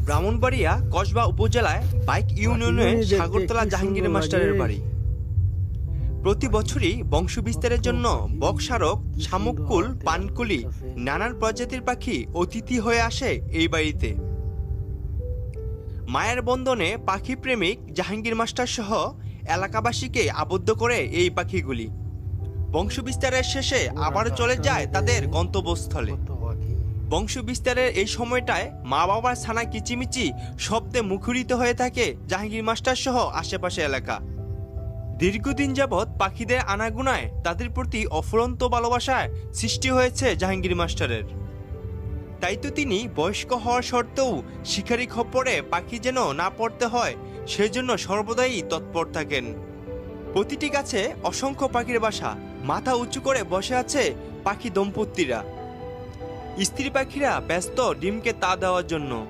ব্রাহ্মণবাড়িয়া কসবা উপজেলায় বাইক ইউনিয়নে সাগরতলা জাহাঙ্গীর মাস্টারের বাড়ি। প্রতি বছরই বংশ বিস্তারের জন্য বকশারক, শামুককুল, পানকুলি নানান প্রজাতির পাখি অতিথি হয়ে আসে এই বাড়িতে। মায়ের বন্ধনে পাখি প্রেমিক জাহাঙ্গীর মাস্টার সহ এলাকাবাসীকে আবদ্ধ করে এই পাখিগুলি। বংশ বিস্তারের শেষে আবারও চলে যায় তাদের গন্তব্যস্থলে। বংশ বিস্তারের এই সময়টায় মা বাবার ছানা কিচিমিচি শব্দে মুখরিত হয়ে থাকে জাহাঙ্গীর মাস্টার সহ আশেপাশে এলাকা। দীর্ঘদিন যাবৎ পাখিদের আনাগোনায় তাদের প্রতি অফুরন্ত ভালোবাসায় সৃষ্টি হয়েছে জাহাঙ্গীর মাস্টারের। তাই তো তিনি বয়স্ক হওয়ার সত্ত্বেও শিকারি খপ্পরে পাখি যেন না পড়তে হয় সেজন্য সর্বদাই তৎপর থাকেন। প্রতিটি গাছে অসংখ্য পাখির বাসা, মাথা উঁচু করে বসে আছে পাখি দম্পতিরা। স্ত্রী পাখিরা ব্যস্ত ডিমকে তা দেওয়ার জন্য।